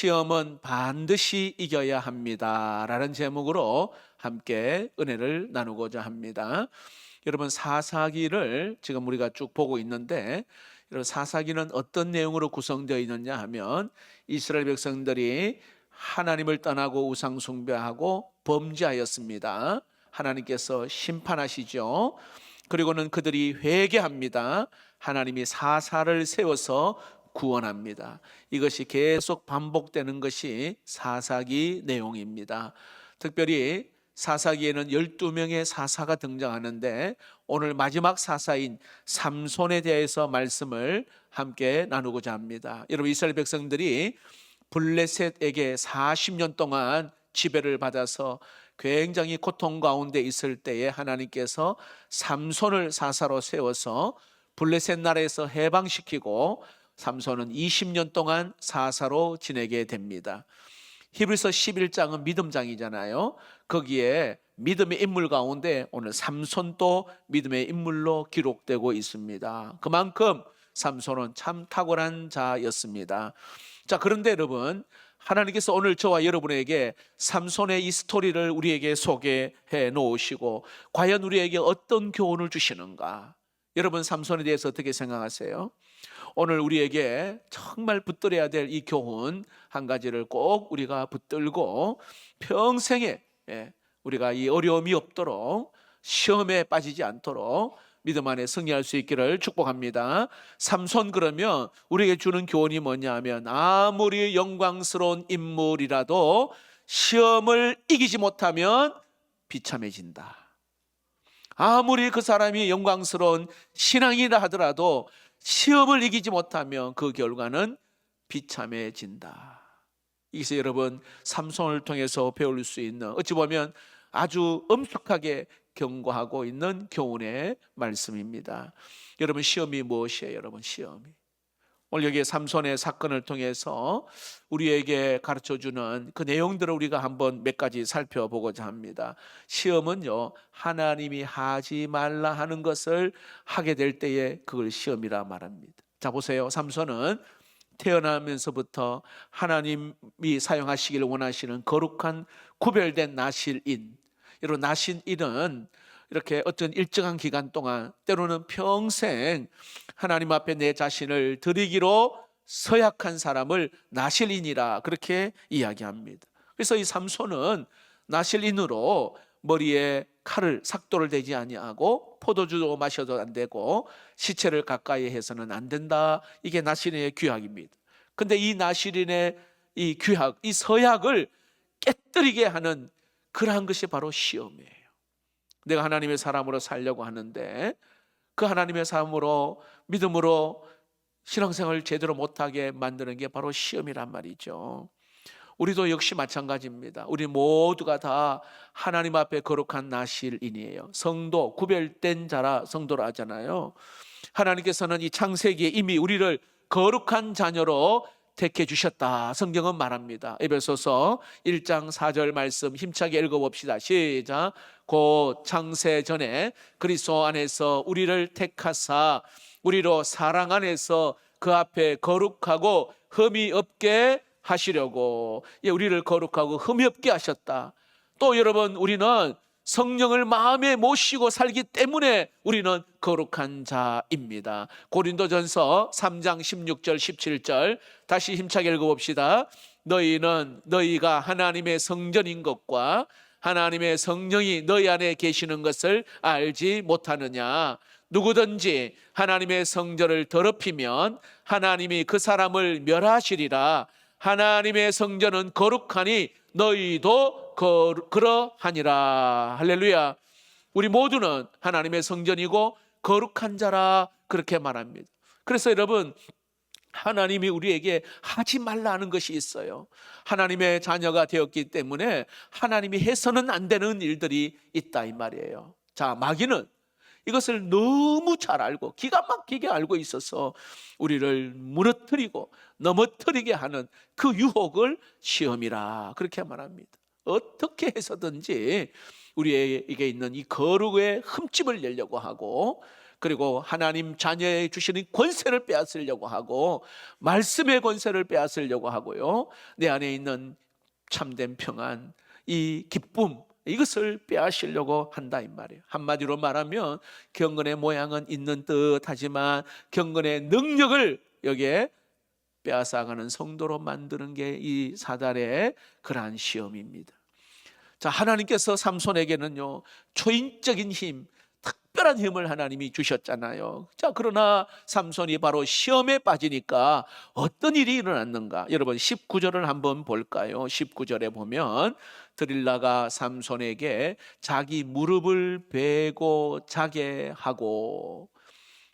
시험은 반드시 이겨야 합니다 라는 제목으로 함께 은혜를 나누고자 합니다. 여러분, 사사기를 지금 우리가 쭉 보고 있는데, 여러분, 사사기는 어떤 내용으로 구성되어 있느냐 하면 이스라엘 백성들이 하나님을 떠나고 우상 숭배하고 범죄하였습니다. 하나님께서 심판하시죠. 그리고는 그들이 회개합니다. 하나님이 사사를 세워서 구원합니다. 이것이 계속 반복되는 것이 사사기 내용입니다. 특별히 사사기에는 12명의 사사가 등장하는데, 오늘 마지막 사사인 삼손에 대해서 말씀을 함께 나누고자 합니다. 여러분, 이스라엘 백성들이 블레셋에게 40년 동안 지배를 받아서 굉장히 고통 가운데 있을 때에 하나님께서 삼손을 사사로 세워서 블레셋 나라에서 해방시키고 삼손은 20년 동안 사사로 지내게 됩니다. 히브리서 11장은 믿음장이잖아요. 거기에 믿음의 인물 가운데 오늘 삼손도 믿음의 인물로 기록되고 있습니다. 그만큼 삼손은 참 탁월한 자였습니다. 자, 그런데 여러분, 하나님께서 오늘 저와 여러분에게 삼손의 이 스토리를 우리에게 소개해 놓으시고 과연 우리에게 어떤 교훈을 주시는가? 여러분, 삼손에 대해서 어떻게 생각하세요? 오늘 우리에게 정말 붙들어야 될 이 교훈 한 가지를 꼭 우리가 붙들고 평생에 우리가 이 어려움이 없도록, 시험에 빠지지 않도록 믿음 안에 승리할 수 있기를 축복합니다. 삼손, 그러면 우리에게 주는 교훈이 뭐냐 하면, 아무리 영광스러운 인물이라도 시험을 이기지 못하면 비참해진다. 아무리 그 사람이 영광스러운 신앙이라 하더라도 시험을 이기지 못하면 그 결과는 비참해진다. 이것이 여러분, 삼손을 통해서 배울 수 있는, 어찌 보면 아주 엄격하게 경고하고 있는 교훈의 말씀입니다. 여러분, 시험이 무엇이에요? 여러분, 시험이 오늘 여기 삼손의 사건을 통해서 우리에게 가르쳐주는 그 내용들을 우리가 한번 몇 가지 살펴보고자 합니다. 시험은요, 하나님이 하지 말라 하는 것을 하게 될 때에 그걸 시험이라 말합니다. 자, 보세요. 삼손은 태어나면서부터 하나님이 사용하시기를 원하시는 거룩한 구별된 나실인, 여러분, 나실인은 이렇게 어떤 일정한 기간 동안, 때로는 평생 하나님 앞에 내 자신을 드리기로 서약한 사람을 나실인이라 그렇게 이야기합니다. 그래서 이 삼손은 나실인으로 머리에 칼을, 삭도를 대지 아니하고 포도주도 마셔도 안 되고 시체를 가까이 해서는 안 된다. 이게 나실인의 규약입니다. 근데 이 나실인의 이 규약, 이 서약을 깨뜨리게 하는 그러한 것이 바로 시험이에요. 내가 하나님의 사람으로 살려고 하는데 그 하나님의 사람으로, 믿음으로 신앙생활을 제대로 못하게 만드는 게 바로 시험이란 말이죠. 우리도 역시 마찬가지입니다. 우리 모두가 다 하나님 앞에 거룩한 나실인이에요. 성도, 구별된 자라 성도라 하잖아요. 하나님께서는 이 창세기에 이미 우리를 거룩한 자녀로 택해 주셨다, 성경은 말합니다. 에베소서 1장 4절 말씀 힘차게 읽어봅시다. 시작. 곧 창세 전에 그리스도 안에서 우리를 택하사 우리로 사랑 안에서 그 앞에 거룩하고 흠이 없게 하시려고, 우리를 거룩하고 흠이 없게 하셨다. 또 여러분, 우리는 성령을 마음에 모시고 살기 때문에 우리는 거룩한 자입니다. 고린도전서 3장 16절 17절 다시 힘차게 읽어봅시다. 너희는 너희가 하나님의 성전인 것과 하나님의 성령이 너희 안에 계시는 것을 알지 못하느냐. 누구든지 하나님의 성전을 더럽히면 하나님이 그 사람을 멸하시리라. 하나님의 성전은 거룩하니 너희도 그러하니라. 할렐루야. 우리 모두는 하나님의 성전이고 거룩한 자라 그렇게 말합니다. 그래서 여러분, 하나님이 우리에게 하지 말라는 것이 있어요. 하나님의 자녀가 되었기 때문에 하나님이 해서는 안 되는 일들이 있다 이 말이에요. 자, 마귀는 이것을 너무 잘 알고 기가 막히게 알고 있어서 우리를 무너뜨리고 넘어뜨리게 하는 그 유혹을 시험이라 그렇게 말합니다. 어떻게 해서든지 우리에게 있는 이 거룩의 흠집을 내려고 하고, 그리고 하나님 자녀에 주시는 권세를 빼앗으려고 하고 말씀의 권세를 빼앗으려고 하고요. 내 안에 있는 참된 평안, 이 기쁨, 이것을 빼앗으려고 한다 이 말이에요. 한마디로 말하면 경건의 모양은 있는 듯 하지만 경건의 능력을 여기에 빼앗아가는 성도로 만드는 게 이 사단의 그러한 시험입니다. 자, 하나님께서 삼손에게는요 초인적인 힘, 특별한 힘을 하나님이 주셨잖아요. 자, 그러나 삼손이 바로 시험에 빠지니까 어떤 일이 일어났는가? 여러분 19절을 한번 볼까요? 19절에 보면 드릴라가 삼손에게 자기 무릎을 베고 자게 하고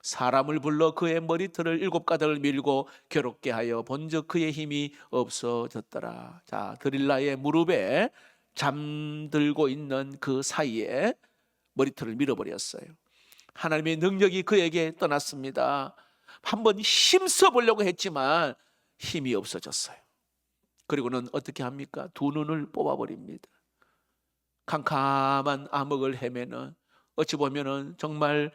사람을 불러 그의 머리털을 7가닥을 밀고 괴롭게 하여 본즉 그의 힘이 없어졌더라. 자, 드릴라의 무릎에 잠들고 있는 그 사이에 머리털을 밀어버렸어요. 하나님의 능력이 그에게 떠났습니다. 한번 힘써 보려고 했지만 힘이 없어졌어요. 그리고는 어떻게 합니까? 두 눈을 뽑아버립니다. 캄캄한 암흑을 헤매는, 어찌 보면은 정말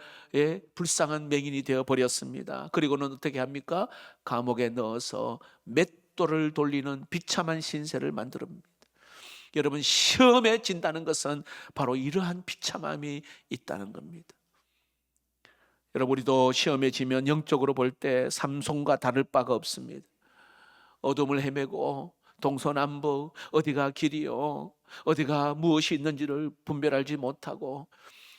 불쌍한 맹인이 되어 버렸습니다. 그리고는 어떻게 합니까? 감옥에 넣어서 맷돌을 돌리는 비참한 신세를 만듭니다. 여러분, 시험에 진다는 것은 바로 이러한 비참함이 있다는 겁니다. 여러분, 우리도 시험에 지면 영적으로 볼 때 삼손과 다를 바가 없습니다. 어둠을 헤매고 동서남북 어디가 길이요, 어디가 무엇이 있는지를 분별하지 못하고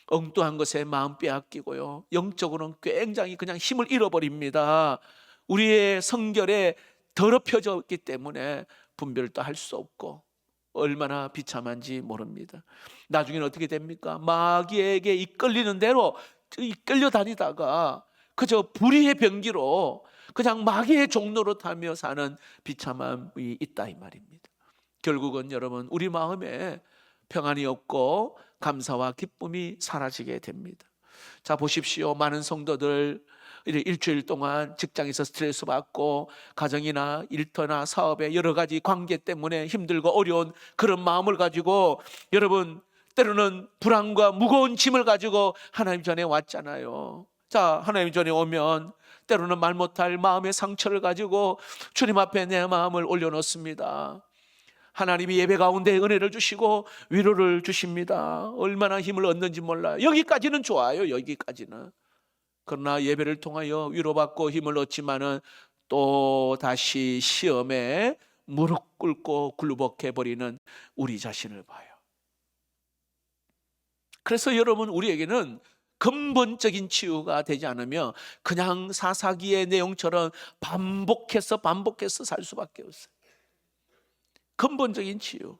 엉뚱한 것에 마음 빼앗기고요, 영적으로는 굉장히 그냥 힘을 잃어버립니다. 우리의 성결에 더럽혀져 있기 때문에 분별도 할 수 없고 얼마나 비참한지 모릅니다. 나중에는 어떻게 됩니까? 마귀에게 이끌리는 대로 이끌려 다니다가 그저 불의의 병기로 그냥 마귀의 종로로 타며 사는 비참함이 있다 이 말입니다. 결국은 여러분, 우리 마음에 평안이 없고 감사와 기쁨이 사라지게 됩니다. 자, 보십시오. 많은 성도들 일주일 동안 직장에서 스트레스 받고 가정이나 일터나 사업에 여러 가지 관계 때문에 힘들고 어려운 그런 마음을 가지고 여러분 때로는 불안과 무거운 짐을 가지고 하나님 전에 왔잖아요. 자, 하나님 전에 오면 때로는 말 못할 마음의 상처를 가지고 주님 앞에 내 마음을 올려놓습니다. 하나님이 예배 가운데 은혜를 주시고 위로를 주십니다. 얼마나 힘을 얻는지 몰라요. 여기까지는 좋아요. 여기까지는. 그러나 예배를 통하여 위로받고 힘을 얻지만은 또 다시 시험에 무릎 꿇고 굴복해 버리는 우리 자신을 봐요. 그래서 여러분, 우리에게는 근본적인 치유가 되지 않으면 그냥 사사기의 내용처럼 반복해서 살 수밖에 없어요. 근본적인 치유.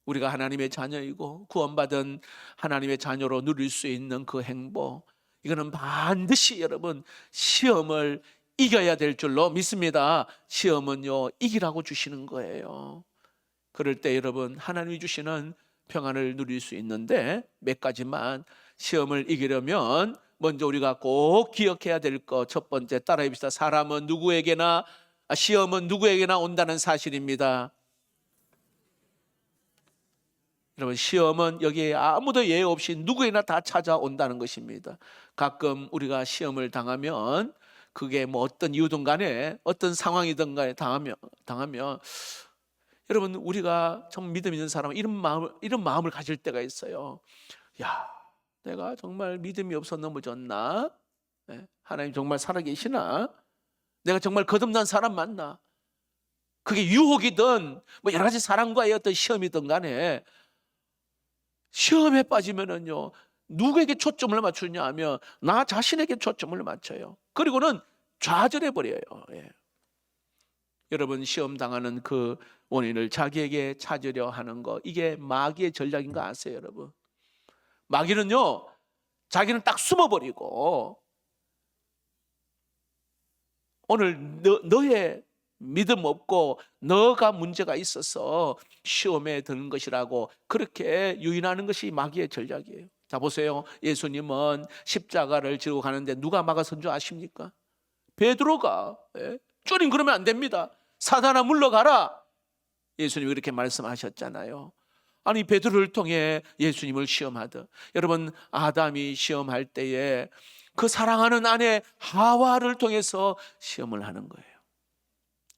우리가 하나님의 자녀이고 구원받은 하나님의 자녀로 누릴 수 있는 그 행복, 이거는 반드시 여러분 시험을 이겨야 될 줄로 믿습니다. 시험은요 이기라고 주시는 거예요. 그럴 때 여러분 하나님이 주시는 평안을 누릴 수 있는데 몇 가지만, 시험을 이기려면 먼저 우리가 꼭 기억해야 될 것, 첫 번째 따라해 봅시다. 시험은 누구에게나 온다는 사실입니다. 여러분, 시험은 여기에 아무도 예외 없이 누구에나 다 찾아온다는 것입니다. 가끔 우리가 시험을 당하면 그게 뭐 어떤 이유든 간에 어떤 상황이든 간에 당하면 여러분, 우리가 정 믿음 있는 사람은 이런 마음을 가질 때가 있어요. 야, 내가 정말 믿음이 없어 넘어졌나? 하나님 정말 살아계시나? 내가 정말 거듭난 사람 맞나? 그게 유혹이든 뭐 여러 가지 사람과의 어떤 시험이든 간에 시험에 빠지면은요 누구에게 초점을 맞추냐 하면 나 자신에게 초점을 맞춰요. 그리고는 좌절해 버려요. 여러분, 시험 당하는 그 원인을 자기에게 찾으려 하는 거, 이게 마귀의 전략인 거 아세요, 여러분? 마귀는요 자기는 딱 숨어버리고 오늘 너의 믿음 없고 너가 문제가 있어서 시험에 드는 것이라고 그렇게 유인하는 것이 마귀의 전략이에요. 자, 보세요. 예수님은 십자가를 지고 가는데 누가 막아선 줄 아십니까? 베드로가. 주님, 그러면 안 됩니다. 사단아 물러가라. 예수님이 그렇게 말씀하셨잖아요. 아니 베드로를 통해 예수님을 시험하듯 여러분 아담이 시험할 때에 그 사랑하는 아내 하와를 통해서 시험을 하는 거예요.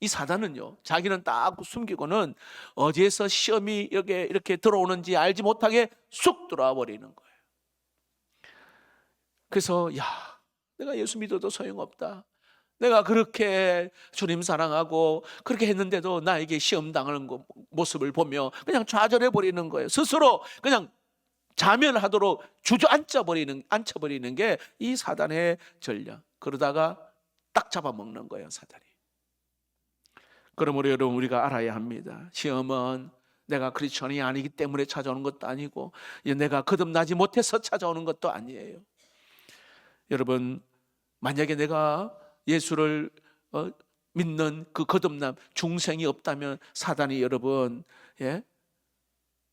이 사단은요, 자기는 딱 숨기고는 어디에서 시험이 이렇게 들어오는지 알지 못하게 쑥 들어와 버리는 거예요. 그래서 내가 예수 믿어도 소용없다. 내가 그렇게 주님 사랑하고 그렇게 했는데도 나에게 시험 당하는 모습을 보며 그냥 좌절해 버리는 거예요. 스스로 그냥 자멸하도록 앉혀버리는 게 이 사단의 전략. 그러다가 딱 잡아먹는 거예요, 사단이. 그러므로 여러분, 우리가 알아야 합니다. 시험은 내가 크리스천이 아니기 때문에 찾아오는 것도 아니고 내가 거듭나지 못해서 찾아오는 것도 아니에요. 여러분, 만약에 내가 예수를 믿는 그 거듭남, 중생이 없다면 사단이 여러분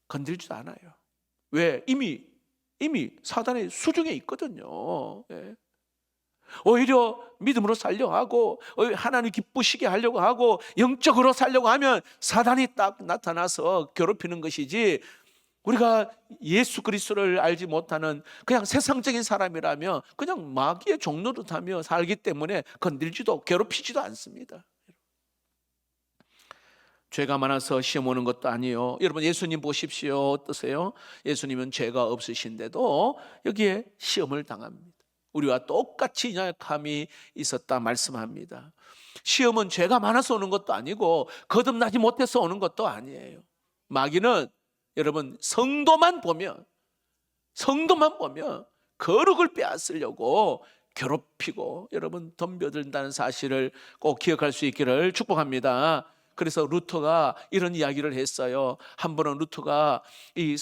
건들지도 않아요. 왜? 이미 사단의 수중에 있거든요. 오히려 믿음으로 살려고 하고 하나님 기쁘시게 하려고 하고 영적으로 살려고 하면 사단이 딱 나타나서 괴롭히는 것이지, 우리가 예수 그리스도를 알지 못하는 그냥 세상적인 사람이라면 그냥 마귀의 종노릇하며 살기 때문에 건들지도 괴롭히지도 않습니다. 죄가 많아서 시험 오는 것도 아니에요. 여러분, 예수님 보십시오. 어떠세요? 예수님은 죄가 없으신데도 여기에 시험을 당합니다. 우리와 똑같이 연약함이 있었다 말씀합니다. 시험은 죄가 많아서 오는 것도 아니고 거듭나지 못해서 오는 것도 아니에요. 마귀는 여러분 성도만 보면 거룩을 빼앗으려고 괴롭히고 여러분 덤벼든다는 사실을 꼭 기억할 수 있기를 축복합니다. 그래서 루터가 이런 이야기를 했어요. 한 번은 루터가 이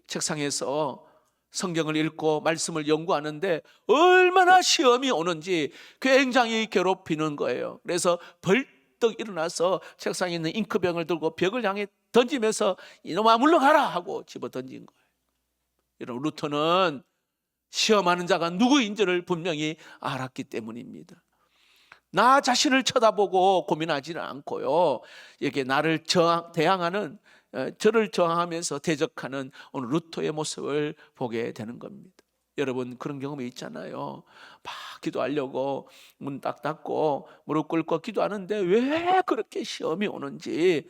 책상에서 성경을 읽고 말씀을 연구하는데 얼마나 시험이 오는지 굉장히 괴롭히는 거예요. 그래서 벌떡 일어나서 책상에 있는 잉크병을 들고 벽을 향해 던지면서 이놈아 물러가라 하고 집어 던진 거예요. 여러분, 루터는 시험하는 자가 누구인지를 분명히 알았기 때문입니다. 나 자신을 쳐다보고 고민하지는 않고요, 이게 나를 대항하는, 저를 저항하면서 대적하는 오늘 루터의 모습을 보게 되는 겁니다. 여러분, 그런 경험이 있잖아요. 막 기도하려고 문 딱 닫고 무릎 꿇고 기도하는데 왜 그렇게 시험이 오는지,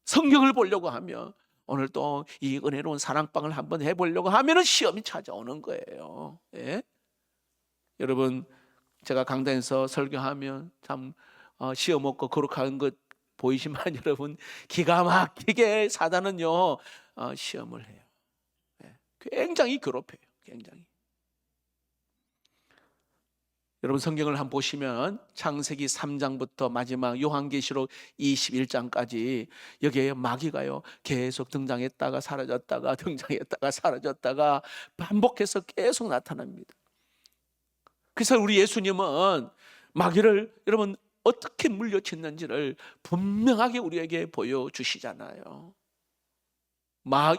성경을 보려고 하면, 오늘 또 이 은혜로운 사랑방을 한번 해보려고 하면 시험이 찾아오는 거예요. 여러분, 제가 강단에서 설교하면 참 시험 없고 거룩한 것 보이지만 여러분, 기가 막히게 사단은요 시험을 해요. 굉장히 괴롭혀요. 굉장히. 여러분, 성경을 한번 보시면 창세기 3장부터 마지막 요한계시록 21장까지 여기에 마귀가요 계속 등장했다가 사라졌다가 등장했다가 사라졌다가 반복해서 계속 나타납니다. 그래서 우리 예수님은 마귀를 여러분 어떻게 물려쳤는지를 분명하게 우리에게 보여주시잖아요.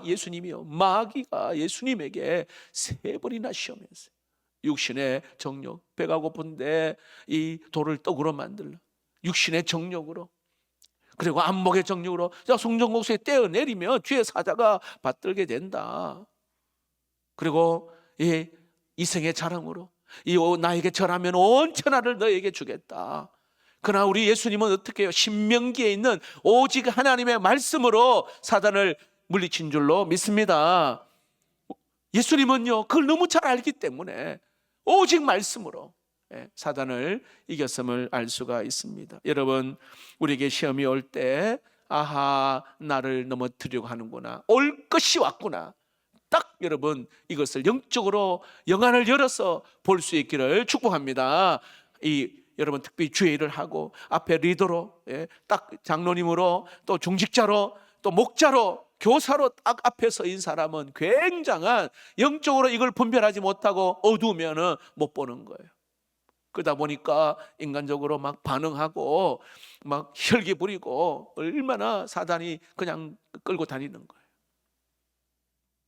예수님이요, 마귀가 예수님에게 3번이나 시험했어요. 육신의 정욕, 배가 고픈데 이 돌을 떡으로 만들라, 육신의 정욕으로, 그리고 안목의 정욕으로 송정곡수에 떼어내리면 죄의 사자가 받들게 된다. 그리고 이 이생의 자랑으로 나에게 절하면 온 천하를 너에게 주겠다. 그러나 우리 예수님은 어떻게 해요? 신명기에 있는 오직 하나님의 말씀으로 사단을 물리친 줄로 믿습니다. 예수님은요 그걸 너무 잘 알기 때문에 오직 말씀으로 사단을 이겼음을 알 수가 있습니다. 여러분, 우리에게 시험이 올 때 아하, 나를 넘어뜨리려고 하는구나, 올 것이 왔구나, 딱 여러분 이것을 영적으로 영안을 열어서 볼 수 있기를 축복합니다. 여러분 특별히 주의를 하고 앞에 리더로, 딱 장로님으로, 또 중직자로, 또 목자로, 교사로 딱 앞에 서인 사람은 굉장한 영적으로 이걸 분별하지 못하고 어두우면 못 보는 거예요. 그러다 보니까 인간적으로 막 반응하고 막 혈기 부리고 얼마나 사단이 그냥 끌고 다니는 거예요.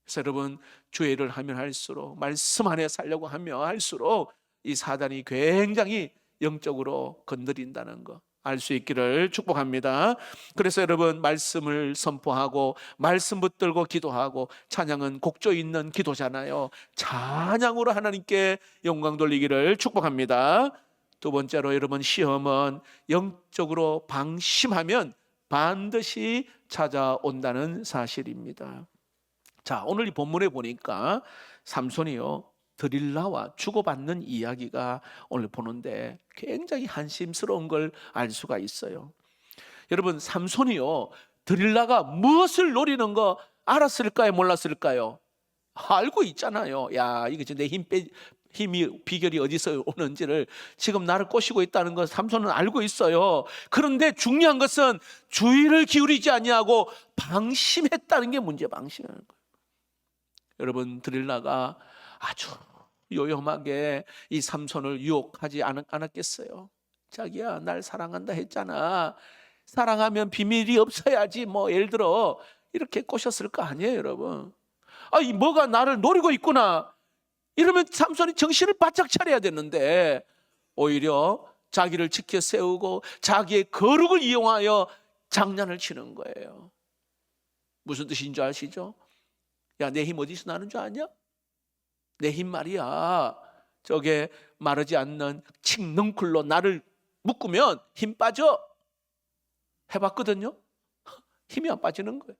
그래서 여러분, 주의를 하면 할수록, 말씀 안에 살려고 하면 할수록 이 사단이 굉장히 영적으로 건드린다는 거, 알 수 있기를 축복합니다. 그래서 여러분, 말씀을 선포하고 말씀 붙들고 기도하고, 찬양은 곡조 있는 기도잖아요. 찬양으로 하나님께 영광 돌리기를 축복합니다. 두 번째로, 여러분, 시험은 영적으로 방심하면 반드시 찾아온다는 사실입니다. 자, 오늘 이 본문에 보니까 삼손이요, 드릴라와 주고받는 이야기가 오늘 보는데 굉장히 한심스러운 걸 알 수가 있어요. 여러분, 삼손이요, 드릴라가 무엇을 노리는 거 알았을까요? 몰랐을까요? 알고 있잖아요. 야, 이게 내 힘이, 비결이 어디서 오는지를 지금 나를 꼬시고 있다는 것 삼손은 알고 있어요. 그런데 중요한 것은 주의를 기울이지 아니하고 방심했다는 게 문제, 방심하는 거예요. 여러분, 드릴라가 아주 요염하게 이 삼손을 유혹하지 않았겠어요? 자기야, 날 사랑한다 했잖아. 사랑하면 비밀이 없어야지. 뭐 예를 들어 이렇게 꼬셨을 거 아니에요, 여러분. 이 뭐가 나를 노리고 있구나. 이러면 삼손이 정신을 바짝 차려야 되는데 오히려 자기를 지켜 세우고 자기의 거룩을 이용하여 장난을 치는 거예요. 무슨 뜻인 줄 아시죠? 야, 내 힘 어디서 나는 줄 아냐? 내 힘 말이야, 저게 마르지 않는 칡넝쿨로 나를 묶으면 힘 빠져. 해봤거든요. 힘이 안 빠지는 거예요.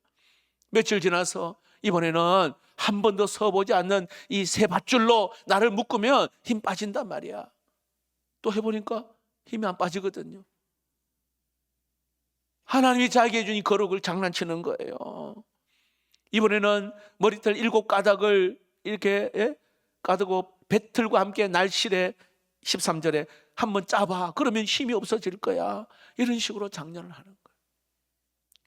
며칠 지나서 이번에는 한 번도 서보지 않는 이 새 밧줄로 나를 묶으면 힘 빠진단 말이야. 또 해보니까 힘이 안 빠지거든요. 하나님이 자기에게 준 이 거룩을 장난치는 거예요. 이번에는 머리털 7가닥을 이렇게 가두고 배틀과 함께 날실에 13절에 한번 짜봐. 그러면 힘이 없어질 거야. 이런 식으로 장난을 하는 거예요.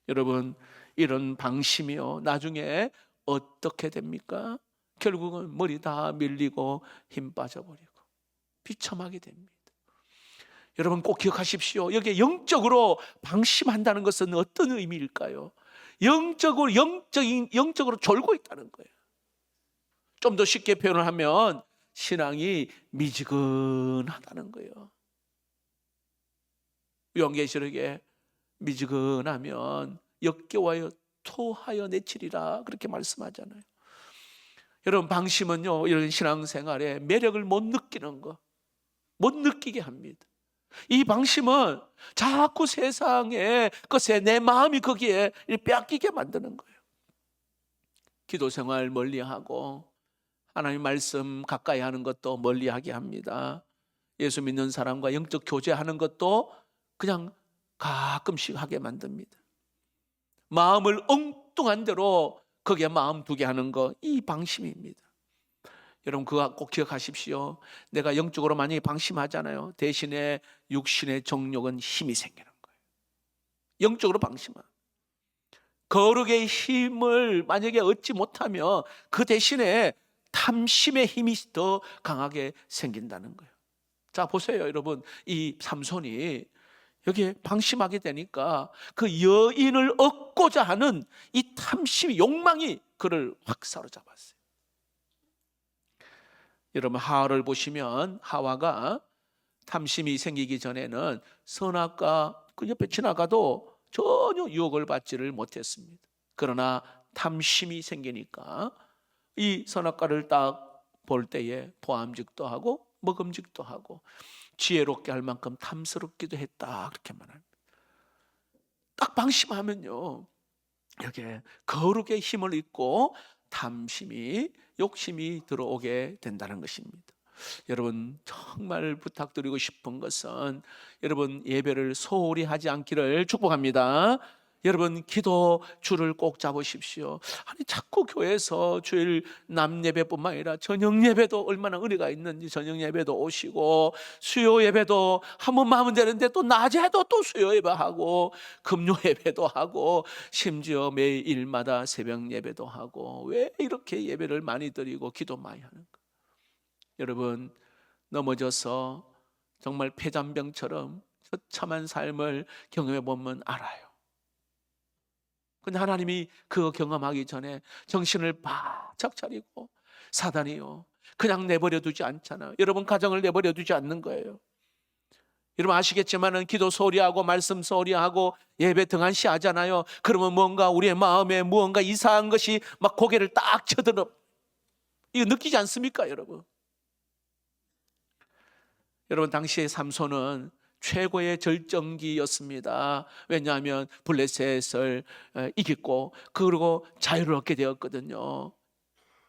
여러분, 이런 방심이요, 나중에 어떻게 됩니까? 결국은 머리 다 밀리고 힘 빠져버리고 비참하게 됩니다. 여러분, 꼭 기억하십시오. 여기에 영적으로 방심한다는 것은 어떤 의미일까요? 영적으로 졸고 있다는 거예요. 좀 더 쉽게 표현을 하면 신앙이 미지근하다는 거예요. 요한계시록에 미지근하면 역겨워하여 토하여 내치리라, 그렇게 말씀하잖아요. 여러분, 방심은요, 이런 신앙생활에 매력을 못 느끼는 거, 못 느끼게 합니다. 이 방심은 자꾸 세상의 것에 내 마음이 거기에 빼앗기게 만드는 거예요. 기도생활 멀리하고 하나님 말씀 가까이 하는 것도 멀리하게 합니다. 예수 믿는 사람과 영적 교제하는 것도 그냥 가끔씩 하게 만듭니다. 마음을 엉뚱한 대로 거기에 마음 두게 하는 거, 이 방심입니다. 여러분, 그거 꼭 기억하십시오. 내가 영적으로 만약에 방심하잖아요. 대신에 육신의 정욕은 힘이 생기는 거예요. 영적으로 방심한, 거룩의 힘을 만약에 얻지 못하면 그 대신에 탐심의 힘이 더 강하게 생긴다는 거예요. 자, 보세요, 여러분. 이 삼손이 여기에 방심하게 되니까 그 여인을 얻고자 하는 이 탐심, 욕망이 그를 확 사로잡았어요. 여러분, 하와를 보시면 하와가 탐심이 생기기 전에는 선악과 그 옆에 지나가도 전혀 유혹을 받지를 못했습니다. 그러나 탐심이 생기니까 이 선악과를 딱 볼 때에 보암직도 하고 먹음직도 하고 지혜롭게 할 만큼 탐스럽기도 했다, 그렇게 말합니다. 딱 방심하면요, 여기에 거룩의 힘을 잊고 탐심이, 욕심이 들어오게 된다는 것입니다. 여러분, 정말 부탁드리고 싶은 것은 여러분, 예배를 소홀히 하지 않기를 축복합니다. 여러분, 기도 줄을 꼭 잡으십시오. 아니, 자꾸 교회에서 주일 남 예배뿐만 아니라 저녁 예배도 얼마나 은혜가 있는지 저녁 예배도 오시고, 수요 예배도 한 번만 하면 되는데 또 낮에도 또 수요 예배하고 금요 예배도 하고 심지어 매일마다 새벽 예배도 하고, 왜 이렇게 예배를 많이 드리고 기도 많이 하는가? 여러분, 넘어져서 정말 폐잔병처럼 처참한 삶을 경험해 보면 알아요. 근데 하나님이 그거 경험하기 전에 정신을 바짝 차리고, 사단이요, 그냥 내버려 두지 않잖아요. 여러분, 가정을 내버려 두지 않는 거예요. 여러분 아시겠지만은 기도 소리하고 말씀 소리하고 예배 등한시 하잖아요. 그러면 뭔가 우리의 마음에 무언가 이상한 것이 막 고개를 딱 쳐들어. 이거 느끼지 않습니까, 여러분? 여러분 당시에 삼손은 최고의 절정기였습니다. 왜냐하면 블레셋을 이겼고 그리고 자유를 얻게 되었거든요.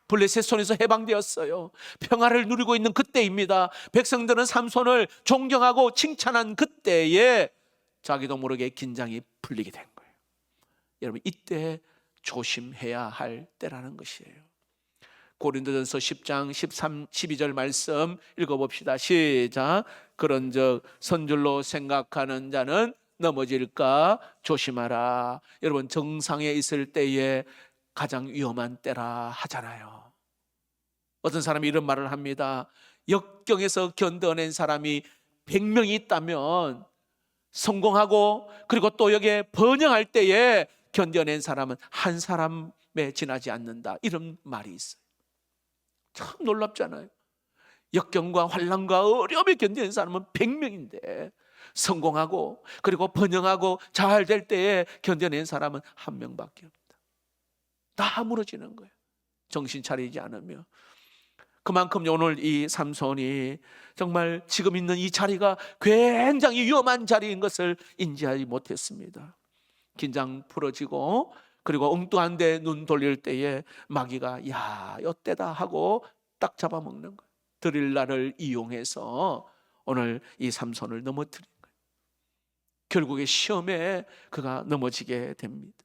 블레셋 손에서 해방되었어요. 평화를 누리고 있는 그때입니다. 백성들은 삼손을 존경하고 칭찬한 그때에 자기도 모르게 긴장이 풀리게 된 거예요. 여러분 이때 조심해야 할 때라는 것이에요. 고린도전서 10장 13, 12절 말씀 읽어봅시다. 시작. 그런즉 선줄로 생각하는 자는 넘어질까 조심하라. 여러분 정상에 있을 때에 가장 위험한 때라 하잖아요. 어떤 사람이 이런 말을 합니다. 역경에서 견뎌낸 사람이 100명이 있다면 성공하고 그리고 또 여기에 번영할 때에 견뎌낸 사람은 한 사람에 지나지 않는다. 이런 말이 있어요. 참 놀랍잖아요. 역경과 환난과 어려움에 견디는 사람은 100명인데 성공하고 그리고 번영하고 잘 될 때에 견뎌낸 사람은 한 명밖에 없다. 다 무너지는 거예요. 정신 차리지 않으면. 그만큼 오늘 이 삼손이 정말 지금 있는 이 자리가 굉장히 위험한 자리인 것을 인지하지 못했습니다. 긴장 풀어지고 그리고 엉뚱한 데 눈 돌릴 때에 마귀가 야 이때다 하고 딱 잡아먹는 거예요. 드릴라를 이용해서 오늘 이 삼손을 넘어뜨린 거예요. 결국에 시험에 그가 넘어지게 됩니다.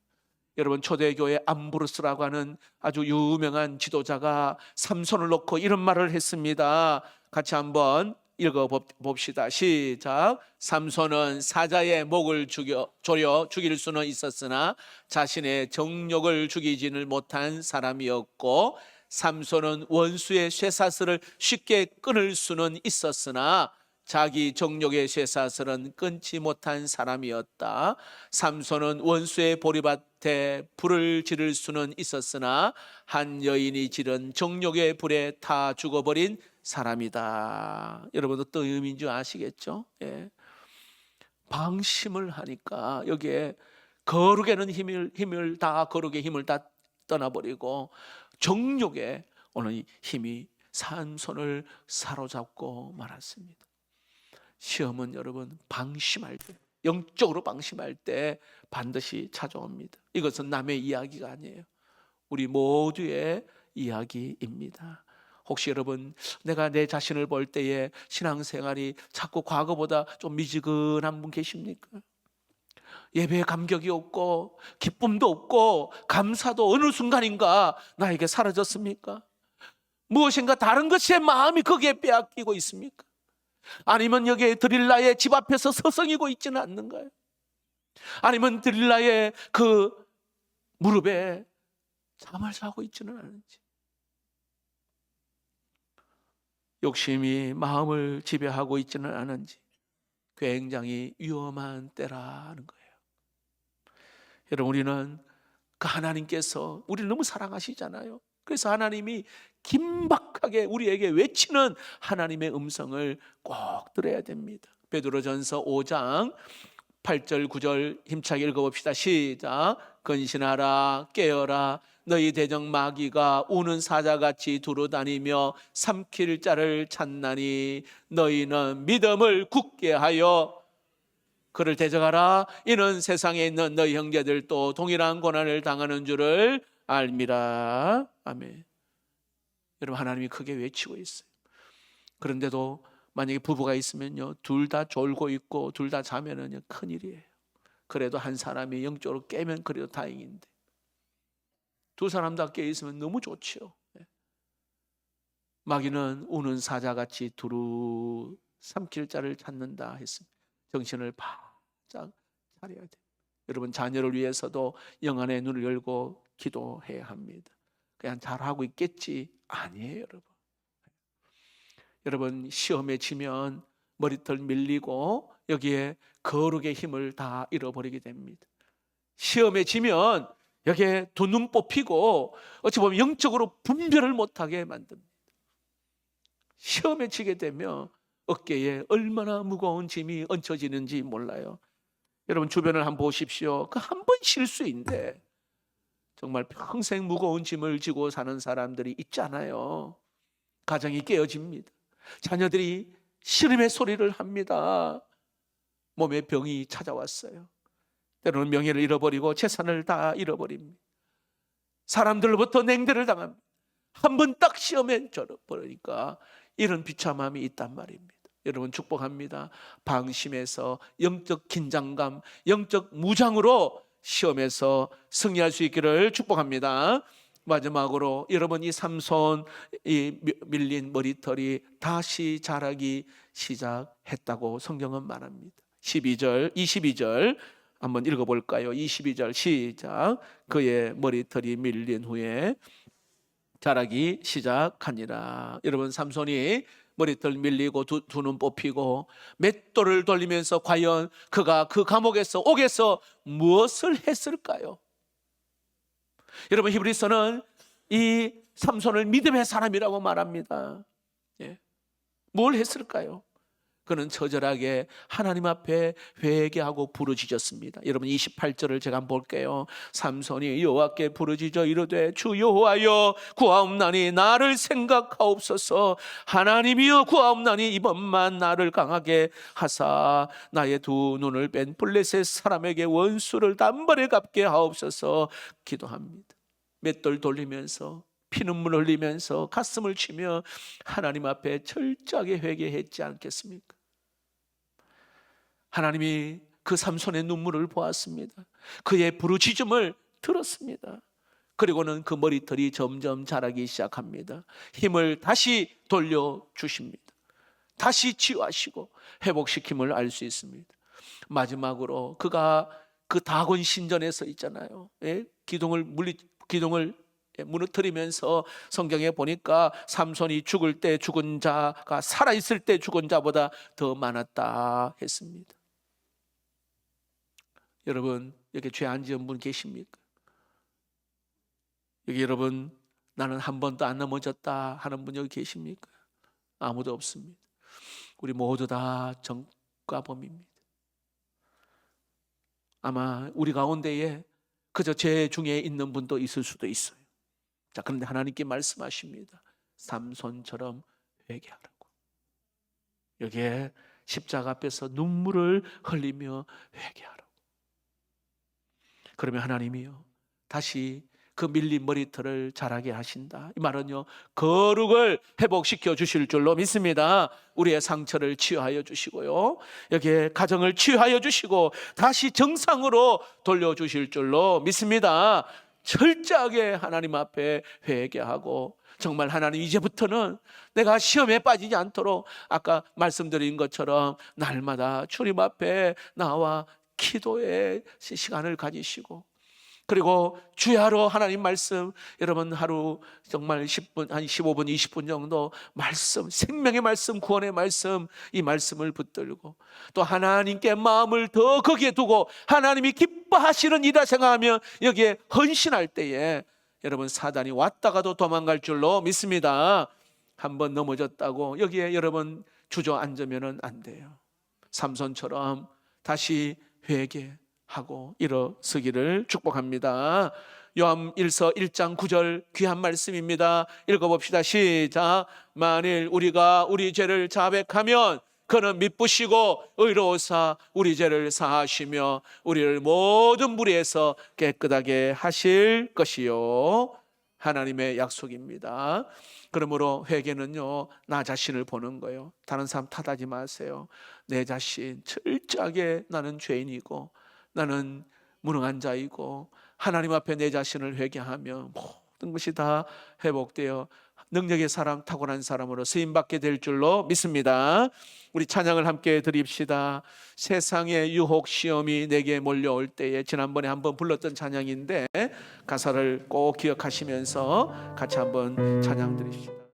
여러분 초대교회 암브로스라고 하는 아주 유명한 지도자가 삼손을 놓고 이런 말을 했습니다. 같이 한번 읽어봅시다. 시작. 삼손은 사자의 목을 조려 죽일 수는 있었으나 자신의 정욕을 죽이지를 못한 사람이었고, 삼손은 원수의 쇠사슬을 쉽게 끊을 수는 있었으나 자기 정욕의 쇠사슬은 끊지 못한 사람이었다. 삼손은 원수의 보리밭에 불을 지를 수는 있었으나 한 여인이 지른 정욕의 불에 타 죽어버린 사람이다. 여러분 어떤 의미인 줄 아시겠죠? 예. 방심을 하니까 여기에 거룩에는 힘을 다 거룩의 힘을 다 떠나버리고 정욕에 오늘 힘이 삼손을 사로잡고 말았습니다. 시험은 여러분 방심할 때, 영적으로 방심할 때 반드시 찾아옵니다. 이것은 남의 이야기가 아니에요. 우리 모두의 이야기입니다. 혹시 여러분 내가 내 자신을 볼 때에 신앙생활이 자꾸 과거보다 좀 미지근한 분 계십니까? 예배에 감격이 없고 기쁨도 없고 감사도 어느 순간인가 나에게 사라졌습니까? 무엇인가 다른 것에 마음이 거기에 빼앗기고 있습니까? 아니면 여기에 드릴라의 집 앞에서 서성이고 있지는 않는가요? 아니면 드릴라의 그 무릎에 잠을 자고 있지는 않은지. 욕심이 마음을 지배하고 있지는 않은지 굉장히 위험한 때라는 거예요. 여러분 우리는 그 하나님께서 우리를 너무 사랑하시잖아요. 그래서 하나님이 긴박하게 우리에게 외치는 하나님의 음성을 꼭 들어야 됩니다. 베드로전서 5장 8절 9절 힘차게 읽어봅시다. 시작. 근신하라 깨어라 너희 대적 마귀가 우는 사자같이 두루다니며 삼킬 자를 찾나니 너희는 믿음을 굳게 하여 그를 대적하라. 이는 세상에 있는 너희 형제들도 동일한 고난을 당하는 줄을 알미라. 아멘. 여러분 하나님이 크게 외치고 있어요. 그런데도 만약에 부부가 있으면요 둘 다 졸고 있고 둘 다 자면은 큰일이에요. 그래도 한 사람이 영적으로 깨면 그래도 다행인데 두 사람 다 깨 있으면 너무 좋죠. 마귀는 우는 사자같이 두루 삼킬 자를 찾는다 했습니다. 정신을 바짝 차려야 돼요. 여러분 자녀를 위해서도 영안의 눈을 열고 기도해야 합니다. 그냥 잘하고 있겠지 아니에요. 여러분 시험에 지면 머리털 밀리고 여기에 거룩의 힘을 다 잃어버리게 됩니다. 시험에 지면 여기에 두 눈 뽑히고 어찌 보면 영적으로 분별을 못하게 만듭니다. 시험에 지게 되면 어깨에 얼마나 무거운 짐이 얹혀지는지 몰라요. 여러분 주변을 한번 보십시오. 그 한 번 실수인데 정말 평생 무거운 짐을 지고 사는 사람들이 있잖아요. 가정이 깨어집니다. 자녀들이 시름의 소리를 합니다. 몸에 병이 찾아왔어요. 때로는 명예를 잃어버리고 재산을 다 잃어버립니다. 사람들로부터 냉대를 당합니다. 한 번 딱 시험에 절어버리니까 이런 비참함이 있단 말입니다. 여러분 축복합니다. 방심해서 영적 긴장감, 영적 무장으로 시험에서 승리할 수 있기를 축복합니다. 마지막으로 여러분 이 삼손 이 밀린 머리털이 다시 자라기 시작했다고 성경은 말합니다. 22절 한번 읽어볼까요? 22절 시작. 그의 머리털이 밀린 후에 자라기 시작하니라. 여러분 삼손이 머리털 밀리고 두 눈 뽑히고 맷돌을 돌리면서 과연 그가 그 감옥에서 옥에서 무엇을 했을까요? 여러분 히브리서는 이 삼손을 믿음의 사람이라고 말합니다. 예. 뭘 했을까요? 그는 처절하게 하나님 앞에 회개하고 부르짖었습니다. 여러분 28절을 제가 한번 볼게요. 삼손이 여호와께 부르짖어 이르되 주 여호와여 구하옵나니 나를 생각하옵소서. 하나님이여 구하옵나니 이번만 나를 강하게 하사 나의 두 눈을 뺀 블레셋 사람에게 원수를 단번에 갚게 하옵소서. 기도합니다. 맷돌 돌리면서 피눈물 흘리면서 가슴을 치며 하나님 앞에 철저하게 회개했지 않겠습니까? 하나님이 그 삼손의 눈물을 보았습니다. 그의 부르짖음을 들었습니다. 그리고는 그 머리털이 점점 자라기 시작합니다. 힘을 다시 돌려주십니다. 다시 치유하시고 회복시킴을 알 수 있습니다. 마지막으로 그가 그 다곤 신전에서 있잖아요. 예? 기둥을 무너뜨리면서 성경에 보니까 삼손이 죽을 때 죽은 자가 살아있을 때 죽은 자보다 더 많았다 했습니다. 여러분 여기 죄 안 지은 분 계십니까? 여기 여러분 나는 한 번도 안 넘어졌다 하는 분 여기 계십니까? 아무도 없습니다. 우리 모두 다 전과범입니다. 아마 우리 가운데에 그저 죄 중에 있는 분도 있을 수도 있어요. 자, 그런데 하나님께 말씀하십니다. 삼손처럼 회개하라고. 여기에 십자가 앞에서 눈물을 흘리며 회개하라고. 그러면 하나님이요 다시 그 밀린 머리털을 자라게 하신다. 이 말은요 거룩을 회복시켜 주실 줄로 믿습니다. 우리의 상처를 치유하여 주시고요 여기에 가정을 치유하여 주시고 다시 정상으로 돌려주실 줄로 믿습니다. 철저하게 하나님 앞에 회개하고 정말 하나님 이제부터는 내가 시험에 빠지지 않도록 아까 말씀드린 것처럼 날마다 주님 앞에 나와 기도의 시간을 가지시고 그리고 주야로 하나님 말씀 여러분 하루 정말 10분 한 15분 20분 정도 말씀 생명의 말씀 구원의 말씀 이 말씀을 붙들고 또 하나님께 마음을 더 거기에 두고 하나님이 기뻐하시는 일이라 생각하며 여기에 헌신할 때에 여러분 사단이 왔다가도 도망갈 줄로 믿습니다. 한번 넘어졌다고 여기에 여러분 주저앉으면 안 돼요. 삼손처럼 다시 회개하고 일어서기를 축복합니다. 요한일서 1장 9절 귀한 말씀입니다. 읽어봅시다. 시작. 만일 우리가 우리 죄를 자백하면 그는 미쁘시고 의로우사 우리 죄를 사하시며 우리를 모든 무리에서 깨끗하게 하실 것이요. 하나님의 약속입니다. 그러므로 회개는요 나 자신을 보는 거예요. 다른 사람 탓하지 마세요. 내 자신 철저하게 나는 죄인이고 나는 무능한 자이고 하나님 앞에 내 자신을 회개하며 모든 것이 다 회복되어 능력의 사람 탁월한 사람으로 쓰임받게 될 줄로 믿습니다. 우리 찬양을 함께 드립시다. 세상의 유혹 시험이 내게 몰려올 때에 지난번에 한번 불렀던 찬양인데 가사를 꼭 기억하시면서 같이 한번 찬양 드립시다.